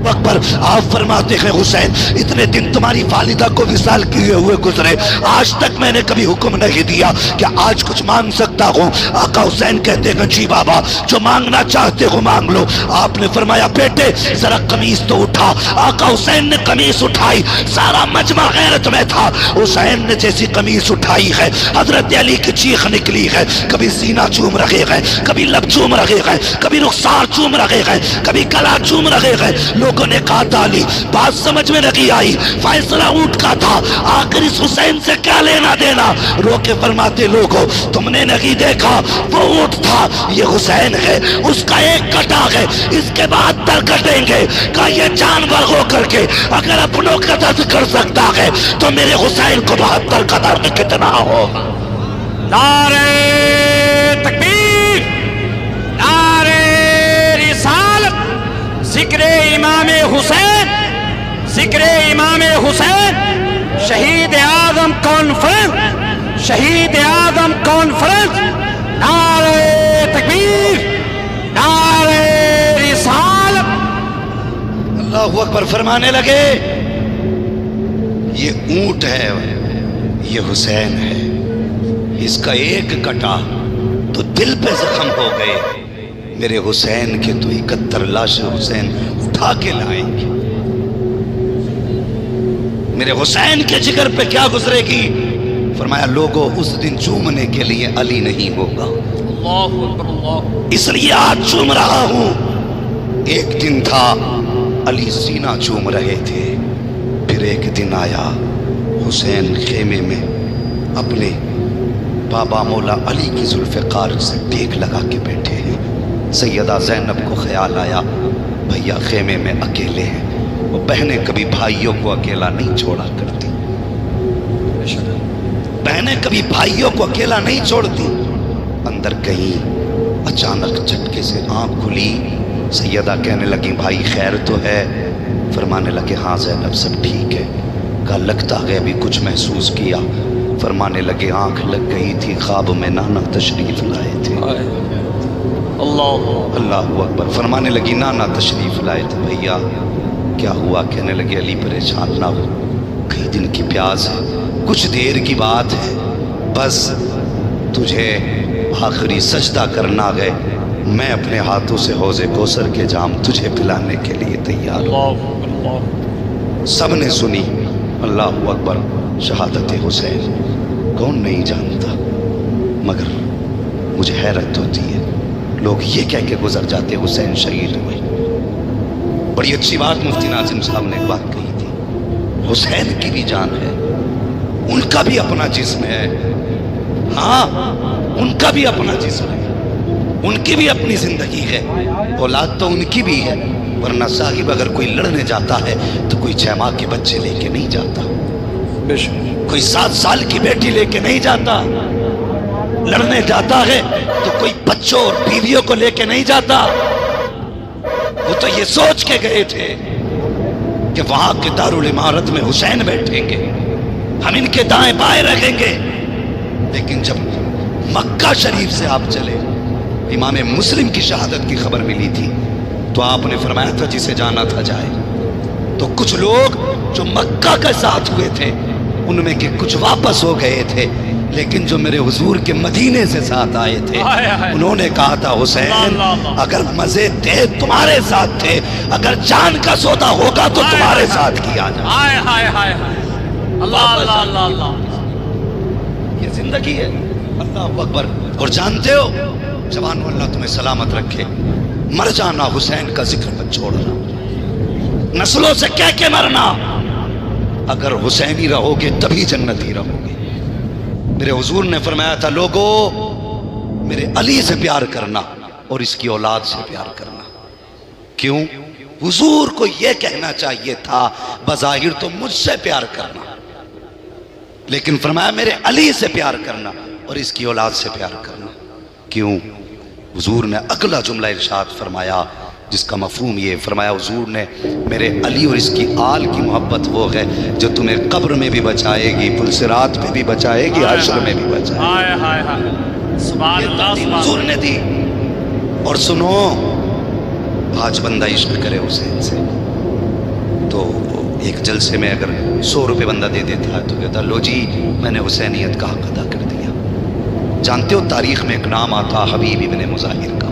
اکبر۔ آپ فرماتے ہیں حسین اتنے دن تمہاری والدہ کو وصال کیے ہوئے گزرے، آج تک میں نے کبھی حکم نہیں دیا کہ آج کچھ مانگ سکتا ہوں؟ آقا حسین کہتے ہیں جی بابا، جو مانگنا چاہتے ہو مانگ لو۔ آپ نے فرمایا بیٹے ذرا قمیص تو اٹھا۔ آقا حسین نے قمیص اٹھائی، سارا مجمع غیرت میں تھا۔ حسین نے جیسی قمیص اٹھائی ہے حضرت علی کی چیخ نکلی ہے، کبھی سینہ چوم رہے ہیں، کبھی لب چوم رہے ہیں، کبھی رخسار چوم رہے ہیں، کبھی گلا چوم رہے ہیں۔ لوگوں نے کہا تالی بات سمجھ میں نہیں آئی، فیصلہ اونٹ کا تھا، آخر اس حسین سے کیا لینا دینا؟ رو کے فرماتے لوگوں تم نے نہیں دیکھا وہ اونٹ تھا، یہ حسین ہے، اس کا ایک کٹا ہے، اس کے بعد در کٹیں گے۔ کہ یہ جانور ہو کر کے اگر اپنوں کا درد کر سکتا ہے تو میرے حسین کو 72 کا درد کتنا ہوگا؟ نعرہ تکبیر، نعرہ رسالت، ذکر امام حسین، ذکر امام حسین، شہید اعظم کانفرنس، شہید اعظم کانفرنس، نعرہ تکبیر، نعرہ رسالت۔ اللہ اکبر فرمانے لگے یہ اونٹ ہے، یہ حسین ہے، اس کا ایک کٹا تو دل پہ زخم ہو گئے، میرے حسین کے تو 71 لاش حسین اٹھا کے لائیں گے، میرے حسین کے جگر پہ کیا گزرے گی؟ فرمایا لوگوں اس دن چومنے کے لیے علی نہیں ہوگا، اللہ اکبر، اللہ، اس لیے آج چوم رہا ہوں۔ ایک دن تھا علی سینہ چوم رہے تھے، پھر ایک دن آیا حسین خیمے میں اپنے بابا مولا علی کی ذوالفقار سے ٹیک لگا کے بیٹھے ہیں۔ سیدہ زینب کو خیال آیا بھیا خیمے میں اکیلے ہیں، وہ بہنیں کبھی بھائیوں کو اکیلا نہیں چھوڑا کرتی، بہنیں کبھی بھائیوں کو اکیلا نہیں چھوڑتی۔ اندر کہیں اچانک جھٹکے سے آنکھ کھلی، سیدہ کہنے لگی بھائی خیر تو ہے؟ فرمانے لگے ہاں زینب سب ٹھیک ہے۔ کہا لگتا ہے ابھی کچھ محسوس کیا؟ فرمانے لگے آنکھ لگ گئی تھی، خواب میں نانا تشریف لائے تھے۔ اللہ اکبر۔ فرمانے لگی نانا تشریف لائے تھے، بھیا کیا ہوا؟ کہنے لگے علی پریشان نہ ہو، کئی دن کی پیاس ہے، کچھ دیر کی بات ہے، بس تجھے آخری سجدہ کرنا ہے، میں اپنے ہاتھوں سے حوض کوثر کے جام تجھے پلانے کے لیے تیار ہوں۔ سب نے سنی اللہ اکبر شہادت حسین، کون نہیں جانتا، مگر مجھے حیرت ہوتی ہے لوگ یہ کہہ کے گزر جاتے حسین شہید ہوئے۔ بڑی اچھی بات مفتی ناظم صاحب نے ایک بات کہی تھی، حسین کی بھی جان ہے، ان کا بھی اپنا جسم ہے، ہاں ان کا بھی اپنا جسم ہے، ان کی بھی اپنی زندگی ہے، اولاد تو ان کی بھی ہے، ورنہ صاحب اگر کوئی لڑنے جاتا ہے تو کوئی 6 ماہ کے بچے لے کے نہیں جاتا، کوئی 7 سال کی بیٹی لے کے نہیں جاتا، لڑنے جاتا ہے تو کوئی بچوں اور بیویوں کو لے کے نہیں جاتا۔ وہ تو یہ سوچ کے گئے تھے کہ وہاں کے دارالعمارت میں حسین بیٹھیں گے، ہم ان کے دائیں بائیں رکھیں گے، لیکن جب مکہ شریف سے آپ چلے، امام مسلم کی شہادت کی خبر ملی تھی تو آپ نے فرمایا تھا جسے جانا تھا جائے، تو کچھ لوگ جو مکہ کے ساتھ ہوئے تھے ان میں کے کچھ واپس ہو گئے تھے، لیکن جو میرے حضور کے مدینے سے ساتھ آئے تھے انہوں نے کہا تھا حسین اگر مزے تھے تمہارے ساتھ تھے، اگر جان کا سودا ہوگا تو تمہارے ساتھ کیا جائے۔ اللہ اللہ اللہ اللہ، یہ زندگی ہے، اللہ اکبر۔ اور جانتے ہو جوانو اللہ تمہیں سلامت رکھے، مر جانا حسین کا ذکر مت چھوڑنا، نسلوں سے کہہ کے مرنا، اگر حسینی رہو گے تبھی جنتی رہو گے۔ میرے حضور نے فرمایا تھا لوگو میرے علی سے پیار کرنا اور اس کی اولاد سے پیار کرنا۔ کیوں؟ حضور کو یہ کہنا چاہیے تھا بظاہر تو مجھ سے پیار کرنا، لیکن فرمایا میرے علی سے پیار کرنا اور اس کی اولاد سے پیار کرنا۔ کیوں؟ حضور نے اگلا جملہ ارشاد فرمایا جس کا مفہوم یہ فرمایا، حضور نے میرے علی اور اس کی آل کی محبت وہ ہے جو تمہیں قبر میں بھی بچائے گی، پلسرات میں بھی بچائے گی، حشر میں بھی بچائے گی۔ سبحان اللہ، حضور نے دی۔ اور سنو آج بندہ عشق کرے حسین سے، ایک جلسے میں اگر 100 روپے بندہ دے دیتا ہے تو کہتا لو جی میں نے حسینیت کا حق ادا کر دیا. جانتے ہو تاریخ میں ایک نام آتا حبیب ابن مظاہر کا.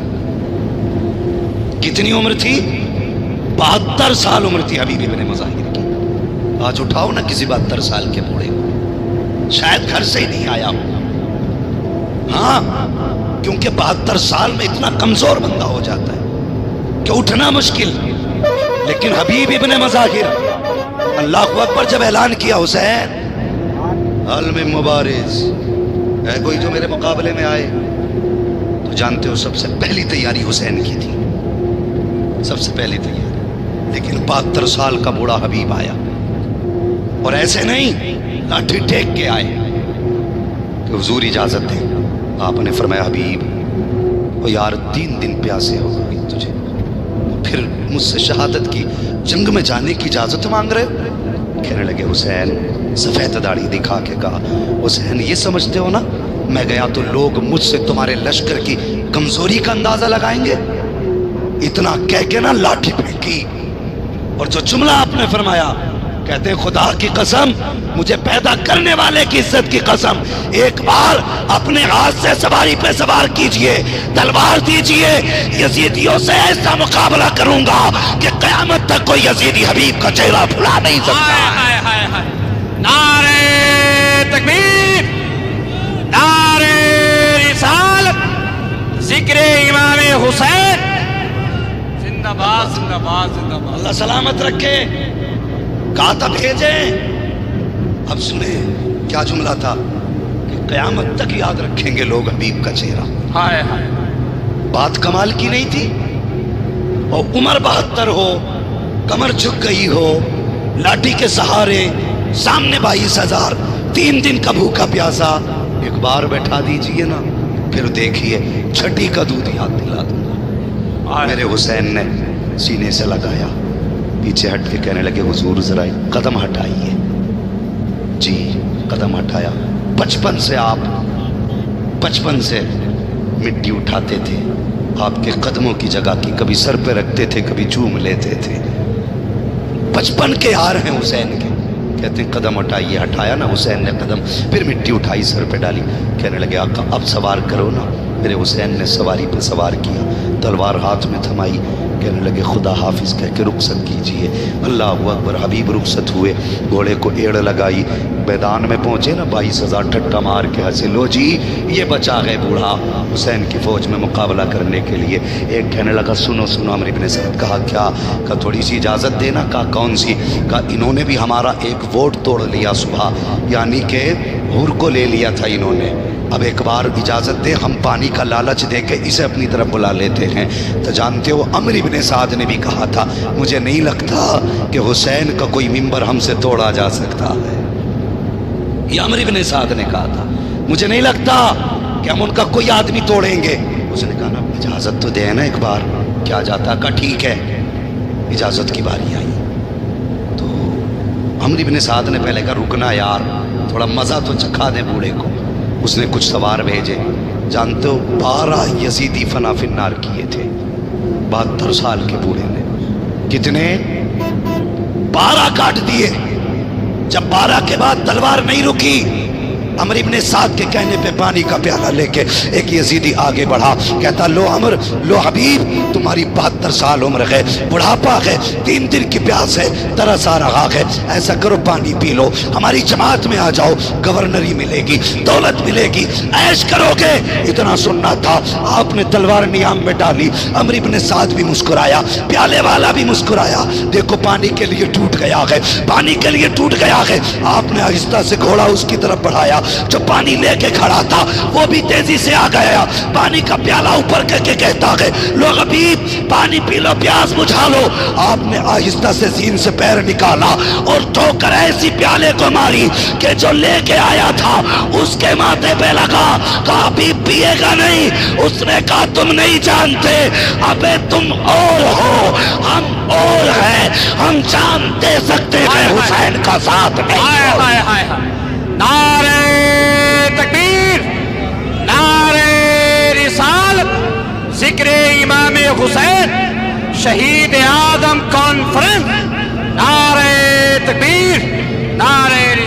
کتنی عمر تھی؟ 72 سال عمر تھی حبیب ابن مظاہر کی. آج اٹھاؤ نا کسی 72 سال کے بوڑھے کو، شاید گھر سے ہی نہیں آیا ہو. ہاں کیونکہ 72 سال میں اتنا کمزور بندہ ہو جاتا ہے کہ اٹھنا مشکل. لیکن حبیب ابن مظاہر اللہ اکبر جب اعلان کیا حسین عالم مبارز ہے کوئی جو میرے مقابلے میں آئے، تو جانتے ہو سب سے پہلی تیاری حسین کی تھی، سب سے پہلی تیاری. لیکن 72 سال کا بوڑھا حبیب آیا اور ایسے نہیں لاٹھی ٹیک کے آئے کہ حضور اجازت دیں. آپ نے فرمایا حبیب او یار 3 دن پیاسے ہو گئی تجھے، پھر مجھ سے شہادت کی جنگ میں جانے کی اجازت مانگ رہے ہو؟ کہنے لگے حسین، سفید داڑھی دکھا کے کہا حسین یہ سمجھتے ہو نا میں گیا تو لوگ مجھ سے تمہارے لشکر کی کمزوری کا اندازہ لگائیں گے؟ اتنا کہہ کے نا لاٹھی پھینکی. اور جو جملہ آپ نے فرمایا، کہتے ہیں خدا کی قسم، مجھے پیدا کرنے والے کی عزت کی قسم، ایک بار اپنے ہاتھ سے سواری پہ سوار کیجئے، تلوار دیجئے، یزیدیوں سے ایسا مقابلہ کروں گا کہ قیامت تک کوئی یزیدی حبیب کا چہرہ بھلا نہیں سکتا. نعرہ تکبیر، نعرہ رسالت، ذکر امام حسین، زندہ باد زندہ باد زندہ باد. اللہ سلامت رکھے. کہا تھا بھیجیں. اب سنیں کیا جملہ تھا کہ قیامت تک یاد رکھیں گے لوگ حبیب کا چہرہ. ہائے ہائے، بات کمال کی نہیں تھی؟ اور عمر 72 ہو، کمر جھک گئی ہو، لاٹھی کے سہارے، سامنے 22,000، 3 دن کا بھوکا پیاسا. ایک بار بیٹھا دیجئے نا، پھر دیکھیے چھٹی کا دودھ یاد دلا دوں گا. میرے حسین نے سینے سے لگایا، پیچھے ہٹ کے کہنے لگے حضور ذرا قدم ہٹائیے. جی قدم ہٹایا. بچپن سے مٹی اٹھاتے تھے آپ کے قدموں کی جگہ کی، کبھی سر پہ رکھتے تھے کبھی چوم لیتے تھے. بچپن کے یار ہیں حسین کے. کہتے ہیں قدم ہٹائیے. ہٹایا نا حسین نے قدم، پھر مٹی اٹھائی سر پہ ڈالی. کہنے لگے آقا اب سوار کرو نا. میرے حسین نے سواری پہ سوار کیا، تلوار ہاتھ میں تھمائی. کہنے لگے خدا حافظ کہہ کے رخصت کیجئے. اللہ اکبر. حبیب رخصت ہوئے، گھوڑے کو ایڑ لگائی، میدان میں پہنچے نا 22,000 ٹھٹا مار کے ہنسے. لو جی یہ بچا گئے بوڑھا حسین کی فوج میں مقابلہ کرنے کے لیے. ایک کہنے لگا سنو سنو عمرو بن سعد. کہا کیا؟ کہا تھوڑی سی اجازت دینا. کہا کون سی؟ کہا انہوں نے بھی ہمارا ایک ووٹ توڑ لیا صبح، یعنی کہ حور کو لے لیا تھا انہوں نے. اب ایک بار اجازت دے، ہم پانی کا لالچ دے کے اسے اپنی طرف بلا لیتے ہیں. تو جانتے ہو عمرو بن سعد نے بھی کہا تھا مجھے نہیں لگتا کہ حسین کا کوئی ممبر ہم سے توڑا جا سکتا ہے. یہ عمرو بن سعد نے کہا تھا مجھے نہیں لگتا کہ ہم ان کا کوئی آدمی توڑیں گے. اس نے کہا نا اجازت تو دے نا ایک بار. کیا جاتا؟ کہا ٹھیک ہے. اجازت کی باری آئی تو عمرو بن سعد نے پہلے کہا رکنا یار، تھوڑا مزہ تو چکھا دے بوڑھے کو. اس نے کچھ سوار بھیجے. جانتے ہو 12 یزیدی فنا فی النار کیے تھے 72 سال کے بوڑھے نے. کتنے؟ 12 کاٹ دیے. جب 12 کے بعد تلوار نہیں رکی، عمرو بن سعد کے کہنے پہ پانی کا پیالہ لے کے ایک یزیدی آگے بڑھا. کہتا لو عمر، لو حبیب، تمہاری 72 سال عمر ہے، بڑھاپا ہے، 3 دن کی پیاس ہے، ترس آ رہا ہے. ایسا کرو پانی پی لو، ہماری جماعت میں آ جاؤ، گورنری ملے گی، دولت ملے گی، عیش کرو گے. اتنا سننا تھا. آپ نے تلوار نیام میں ڈالی. عمرو بن سعد بھی مسکرایا، پیالے والا بھی مسکرایا. دیکھو پانی کے لیے ٹوٹ گیا ہے، پانی کے لیے ٹوٹ گیا ہے. آپ نے آہستہ سے گھوڑا اس کی طرف بڑھایا. جو پانی لے کے کھڑا تھا وہ بھی تیزی سے آ گیا. پانی کا پیالہ اوپر کر کے کہتا ہے لو حبیب پانی پی لو، پیاس بجھا لو. آپ نے آہستہ سے زین سے پیر نکالا اور ٹھوکر ایسی پیالے کو ماری کہ جو لے کے آیا تھا اس کے ماتھے پہ لگا. کہا حبیب پیے گا نہیں. اس نے کہا تم نہیں جانتے، ابے تم اور ہو، ہم اور ہیں، ہم جان دے سکتے ہیں حسین کا ساتھ نہیں. نعرہ تکبیر، نعرہ رسالت، ذکر امام حسین، شہید اعظم کانفرنس. نعرہ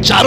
4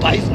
22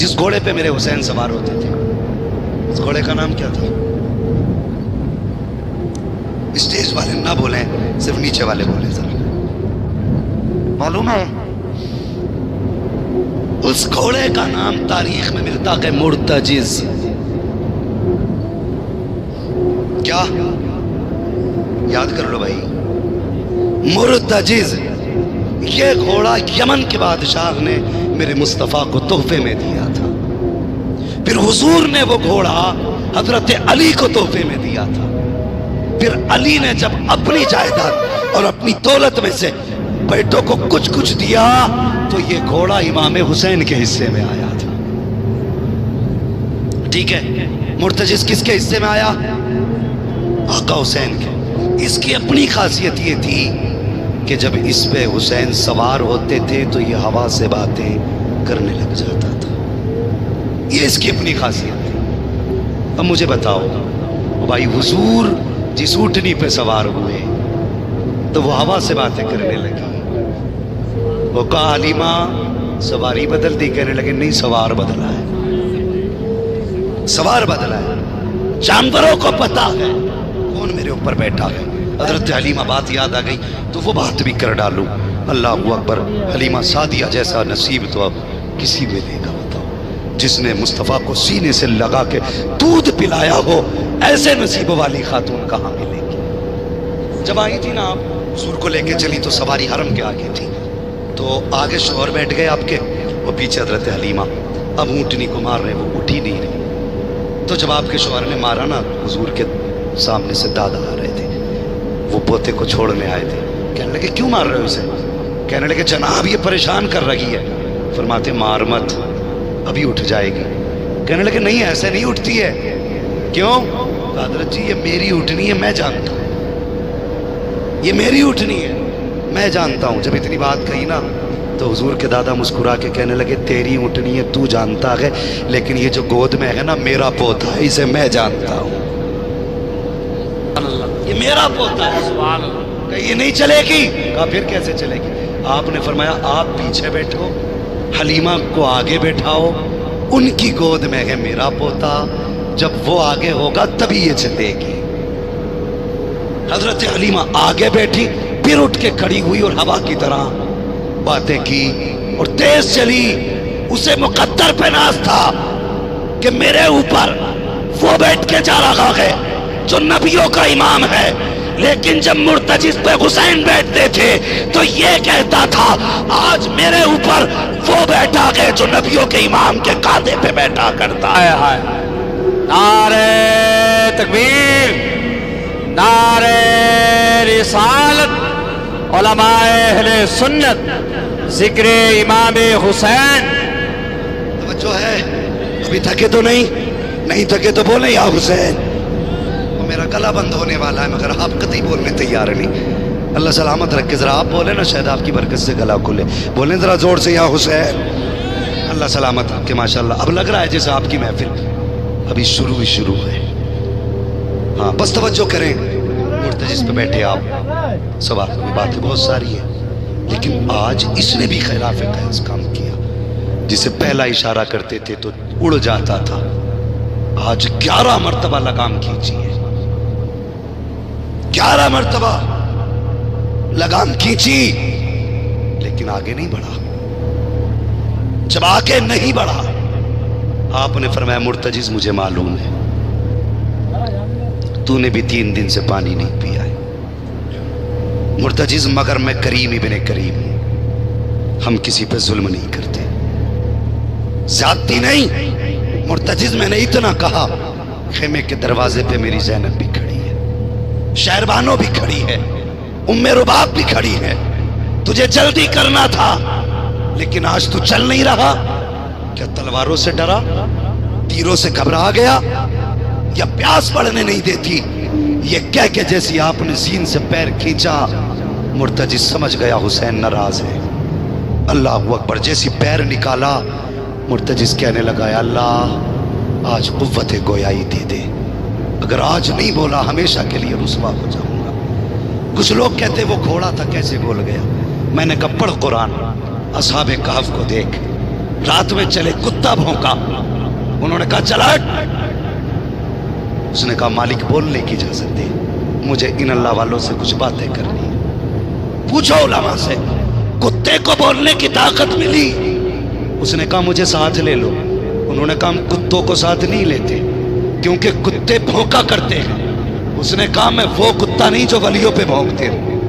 جس گھوڑے پہ میرے حسین سوار ہوتے تھے، اس گھوڑے کا نام کیا تھا؟ اسٹیج والے نہ بولیں، صرف نیچے والے بولیں ذرا، معلوم ہے؟ اس گھوڑے کا نام تاریخ میں ملتا ہے مرتجز. کیا یاد کر لو بھائی، مرتجز. یہ گھوڑا یمن کے بادشاہ نے میرے مصطفیٰ کو تحفے میں دیا تھا، پھر حضور نے وہ گھوڑا حضرت علی کو تحفے میں دیا تھا، پھر علی نے جب اپنی جائیداد اور اپنی دولت میں سے بیٹوں کو کچھ کچھ دیا تو یہ گھوڑا امام حسین کے حصے میں آیا تھا. ٹھیک ہے، مرتجز کس کے حصے میں آیا؟ آقا حسین کے. اس کی اپنی خاصیت یہ تھی کہ جب اس پہ حسین سوار ہوتے تھے تو یہ ہوا سے باتیں کرنے لگ جاتا تھا. یہ اس کی اپنی خاصیت تھی. اب مجھے بتاؤ بھائی، حضور جس اونٹنی پہ سوار ہوئے تو وہ ہوا سے باتیں کرنے لگی. وہ کہا حلیمہ سواری بدل دی، کہنے لگے نہیں، سوار بدلا ہے، سوار بدلا ہے. جانوروں کو پتا ہے کون میرے اوپر بیٹھا ہے. حضرت حلیمہ بات یاد آ گئی تو وہ بات بھی کر ڈالوں. اللہ اکبر. حلیمہ سعدیہ جیسا نصیب تو اب کسی میں دے گا؟ بتاؤ، جس نے مصطفیٰ کو سینے سے لگا کے دودھ پلایا ہو، ایسے نصیب والی خاتون کہاں ملے گی؟ جب آئی تھی نا آپ حضور کو لے کے چلی تو سواری حرم کے آگے تھی، تو آگے شوہر بیٹھ گئے آپ کے، وہ پیچھے حضرت حلیمہ. اب اونٹنی کو مار رہے، وہ اٹھی نہیں رہی. تو جب آپ کے شوہر نے مارا نا، حضور کے سامنے سے دادا آ رہے تھے، وہ پوتے کو چھوڑنے آئے تھے. کہنے لگے کیوں مار رہے ہو اسے؟ کہنے لگے جناب یہ پریشان کر رہی ہے. فرماتے مار مت، ابھی اٹھ جائے گی. کہنے لگے نہیں ایسے نہیں اٹھتی ہے. کیوں؟ حضرت جی یہ میری اٹھنی ہے، میں جانتا ہوں، یہ میری اٹھنی ہے، میں جانتا ہوں. جب اتنی بات کہی نا تو حضور کے دادا مسکرا کے کہنے لگے تیری اٹھنی ہے تو جانتا ہے، لیکن یہ جو گود میں ہے نا میرا پوتا ہے، اسے میں جانتا ہوں، یہ میرا پوتا ہے. کہ یہ نہیں چلے گی. کہا پھر کیسے چلے گی؟ آپ نے فرمایا آپ پیچھے بیٹھو، حلیمہ کو آگے بیٹھاؤ، ان کی گود میں ہے میرا پوتا، جب وہ آگے ہوگا تبھی یہ چلے گی. حضرت حلیمہ آگے بیٹھی، پھر اٹھ کے کھڑی ہوئی اور ہوا کی طرح باتیں کی اور تیز چلی. اسے مقدر پہ ناز تھا کہ میرے اوپر وہ بیٹھ کے جا رہا ہے جو نبیوں کا امام ہے، لیکن جب مرتجز پہ حسین بیٹھتے تھے تو یہ کہتا تھا آج میرے اوپر وہ بیٹھا ہے جو نبیوں کے امام کے کاندھے پہ بیٹھا کرتا ہے. نعرہ تکبیر، نعرہ رسالت. علماء اہل سنت ذکر امام حسین. توجہ ہے، ابھی تھکے تو نہیں تھکے تو بولیں یا حسین. میرا گلا بند ہونے والا ہے مگر آپ قطعی بولنے تیار نہیں. اللہ سلامت رکھے. ذرا آپ بولیں نا، شاید آپ کی برکت سے گلا کھلے. بولیں ذرا زور سے یا حسین. اللہ سلامت رکھے. ماشاءاللہ اب لگ رہا ہے جیسے آپ کی محفل ابھی شروع ہے. ہاں بس توجہ کریں. مرتجز پہ بیٹھے آپ، سوال کی باتیں بہت ساری ہیں، لیکن آج اس نے بھی خلاف قیاس کام کیا. جسے پہلا اشارہ کرتے تھے تو اڑ جاتا تھا، آج 11 مرتبہ لگام کھینچی ہے. 11 مرتبہ لگام کھینچی لیکن آگے نہیں بڑھا. جب آگے نہیں بڑھا آپ نے فرمایا مرتجز مجھے معلوم ہے تو نے بھی 3 دن سے پانی نہیں پیا ہے. مرتجز مگر میں کریم ابن کریم ہوں، ہم کسی پہ ظلم نہیں کرتے، زیادتی نہیں. مرتجز میں نے اتنا کہا، خیمے کے دروازے پہ میری زینب بھی کھڑی ہے، شہربانو بھی کھڑی ہے، ام رباب بھی کھڑی ہے. تجھے جلدی کرنا تھا لیکن آج تو چل نہیں رہا. کیا تلواروں سے ڈرا، تیروں سے گھبرا گیا، یا پیاس پڑنے نہیں دیتی؟ یہ کہہ کے جیسی آپ نے زین سے پیر کھینچا، مرتجز سمجھ گیا حسین ناراض ہے. اللہ اکبر. جیسی پیر نکالا مرتجز کہنے لگا یا اللہ آج قوت گویائی دے دے، اگر آج نہیں بولا ہمیشہ کے لیے رسوا ہو جاؤں گا. کچھ لوگ کہتے وہ گھوڑا تھا کیسے بول گیا. میں نے کہا پڑھ قرآن، اصحاب کہف کو دیکھ، رات میں چلے کتا بھونکا، انہوں نے کہا چل ہٹ۔ اس نے کہا مالک بولنے کی اجازت دے، مجھے ان اللہ والوں سے کچھ باتیں کرنی ہے۔ پوچھو علماء سے، کتے کو بولنے کی طاقت ملی؟ اس نے کہا مجھے ساتھ لے لو۔ انہوں نے کہا ہم کتوں کو ساتھ نہیں لیتے کیونکہ کتے بھونکا کرتے ہیں۔ اس نے کہا میں وہ کتا نہیں جو ولیوں پہ بھونکتے ہیں۔